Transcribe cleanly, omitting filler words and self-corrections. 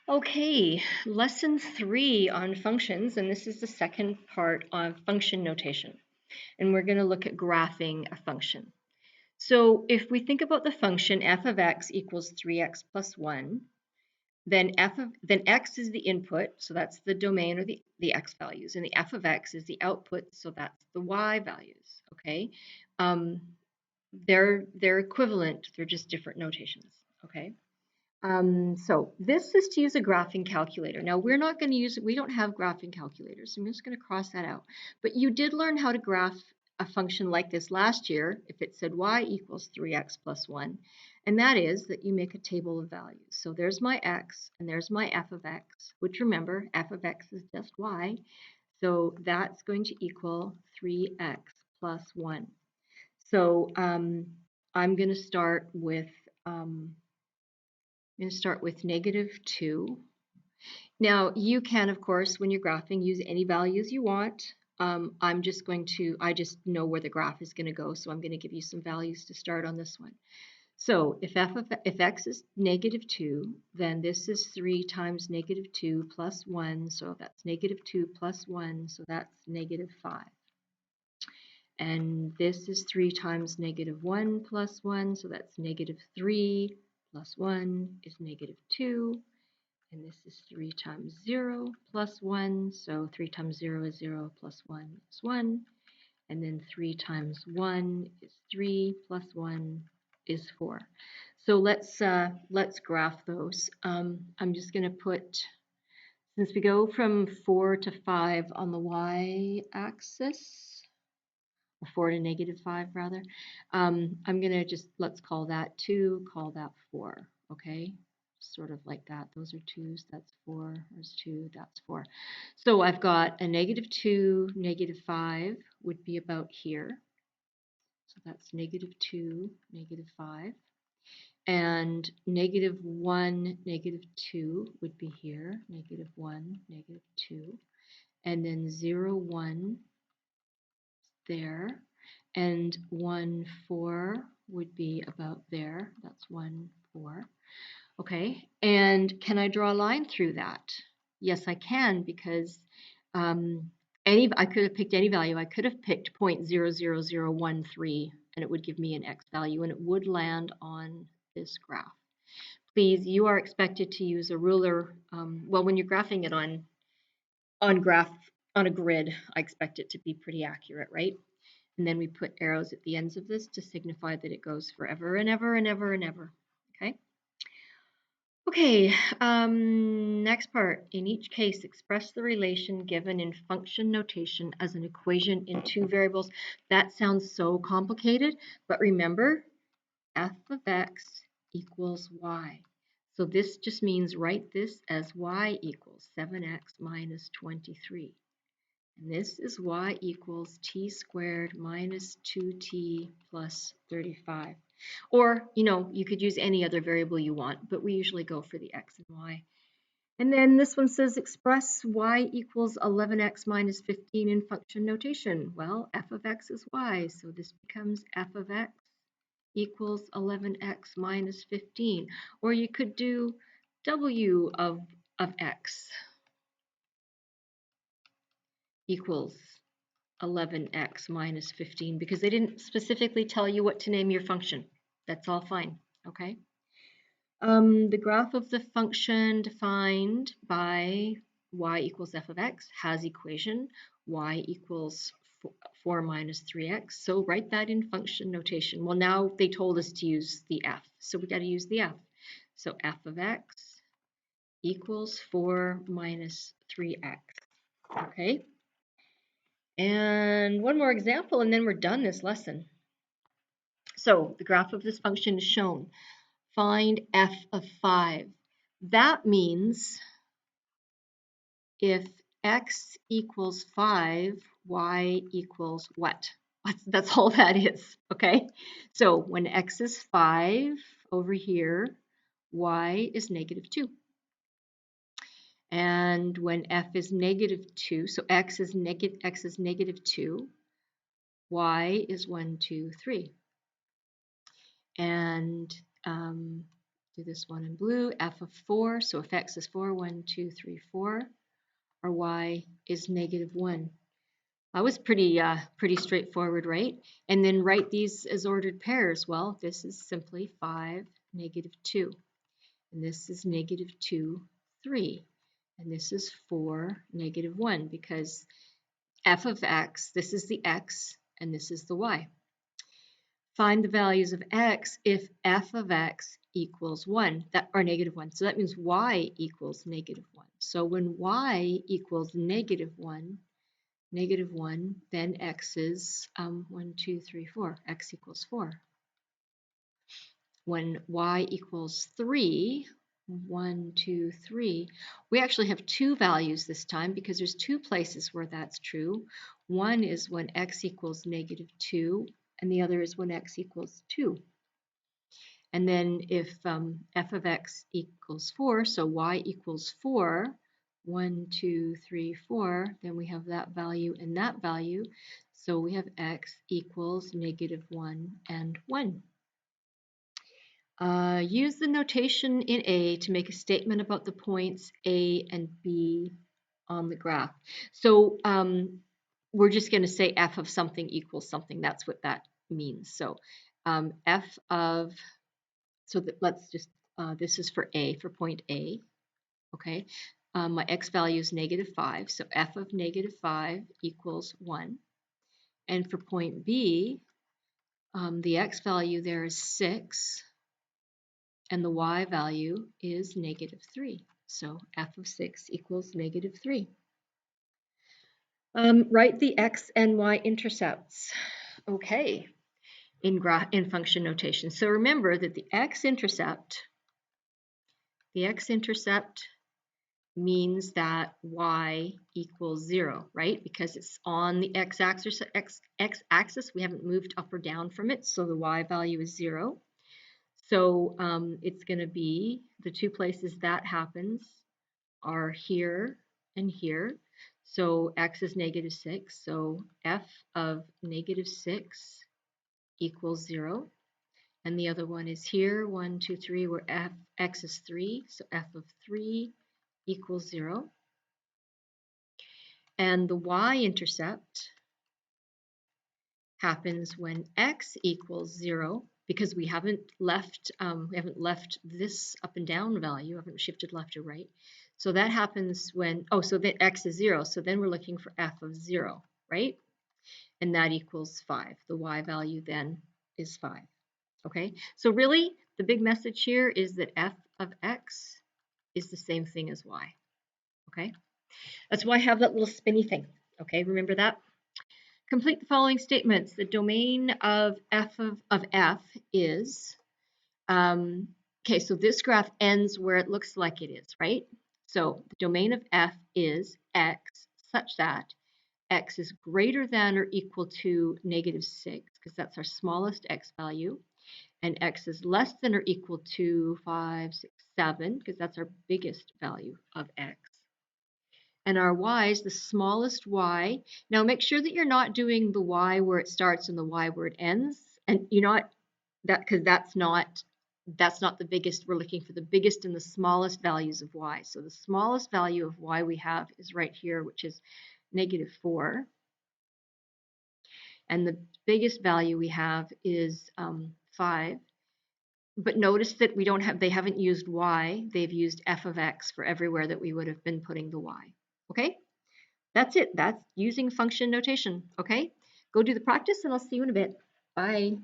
Okay, lesson 3 on functions, and this is the second part of function notation. And we're going to look at graphing a function. So if we think about the function f of x equals 3x plus 1, then x is the input, so that's the domain or the x values, and the f of x is the output, so that's the y values. Okay, um, they're equivalent, they're just different notations. Okay. So this is to use a graphing calculator. Now we're not going to use it. We don't have graphing calculators. So I'm just going to cross that out. But you did learn how to graph a function like this last year if it said y equals 3x plus 1. And that is that you make a table of values. So there's my x and there's my f of x, which remember f of x is just y. So that's going to equal 3x plus 1. So I'm going to start with -2. Now, you can, of course, when you're graphing, use any values you want. I just know where the graph is going to go, so I'm going to give you some values to start on this one. So if x is -2, then this is 3 times -2 plus 1, so that's -2 plus 1, so that's -5. And this is 3 times -1 plus 1, so that's -3 plus 1 is -2. And this is 3 times 0 plus 1. So 3 times 0 is 0 plus 1 is 1. And then 3 times 1 is 3 plus 1 is 4. So let's graph those. I'm just going to put, since we go from 4 to 5 on the y-axis, 4 to -5 rather, I'm going to just, let's call that 2, call that 4, okay? Sort of like that. Those are 2s, that's 4, there's 2, that's 4. So I've got a -2, -5 would be about here. So that's -2, -5. And -1, -2 would be here, -1, -2. And then 0, 1 there. And 1, 4 would be about there. That's 1, 4. Okay, and can I draw a line through that? Yes, I can, because I could have picked any value. I could have picked 0.00013, and it would give me an x value, and it would land on this graph. Please, you are expected to use a ruler. Well, when you're graphing it on a grid, I expect it to be pretty accurate, right? And then we put arrows at the ends of this to signify that it goes forever and ever and ever and ever. Okay. Okay, next part. In each case, express the relation given in function notation as an equation in 2 variables. That sounds so complicated, but remember, f of x equals y. So this just means write this as y equals 7x minus 23. And this is y equals t squared minus 2t plus 35. Or, you could use any other variable you want, but we usually go for the x and y. And then this one says express y equals 11x minus 15 in function notation. Well, f of x is y, so this becomes f of x equals 11x minus 15. Or you could do w of x equals 11x minus 15, because they didn't specifically tell you what to name your function. That's all fine, okay? The graph of the function defined by y equals f of x has equation y equals 4 minus 3x. So write that in function notation. Well, now they told us to use the f, so we got to use the f. So f of x equals 4 minus 3x, okay? And one more example, and then we're done this lesson. So the graph of this function is shown. Find f of 5. That means if x equals 5, y equals what? That's all that is, okay? So when x is 5 over here, y is -2. And when f is -2, so x is -2, y is 1, 2, 3. And do this one in blue, f of 4. So if x is 4, 1, 2, 3, 4, our y is -1. That was pretty straightforward, right? And then write these as ordered pairs. Well, this is simply 5, -2. And this is -2, 3. And this is 4, -1, because f of x, this is the x, and this is the y. Find the values of x if f of x equals 1, or -1. So that means y equals -1. So when y equals -1, then x is 1, 2, 3, 4. X equals 4. When y equals 3, 1, 2, 3, we actually have two values this time because there's two places where that's true. One is when x equals -2, and the other is when x equals 2. And then if f of x equals 4, so y equals 4, 1, 2, 3, 4, then we have that value and that value. So we have x equals -1 and 1. Use the notation in A to make a statement about the points A and B on the graph. So we're just going to say f of something equals something. That's what that means. So f of, so that let's just, this is for A, for point A. Okay, my x value is -5. So f of -5 equals 1. And for point B, the x value there is 6. And the y value is -3. So f of 6 equals -3. Write the x and y intercepts. Okay, in function notation. So remember that the x-intercept means that y equals 0, right? Because it's on the x-axis. We haven't moved up or down from it, so the y value is 0. So it's going to be, the two places that happens are here and here. So x is -6. So f of -6 equals 0. And the other one is here, 1, 2, 3, where x is 3. So f of 3 equals 0. And the y-intercept happens when x equals 0, because we haven't left this up and down value, haven't shifted left or right. So that happens when, so that x is 0. So then we're looking for f of 0, right? And that equals 5. The y value then is 5. Okay, so really the big message here is that f of x is the same thing as y. Okay, that's why I have that little spinny thing. Okay, remember that? Complete the following statements. The domain of f is, okay, so this graph ends where it looks like it is, right? So the domain of f is x such that x is greater than or equal to -6, because that's our smallest x value, and x is less than or equal to 5, 6, 7, because that's our biggest value of x. And our y is the smallest y. Now make sure that you're not doing the y where it starts and the y where it ends, and you're not that, because that's not the biggest. We're looking for the biggest and the smallest values of y. So the smallest value of y we have is right here, which is -4, and the biggest value we have is 5. But notice that they haven't used y, they've used f of x for everywhere that we would have been putting the y. Okay? That's it. That's using function notation. Okay? Go do the practice and I'll see you in a bit. Bye.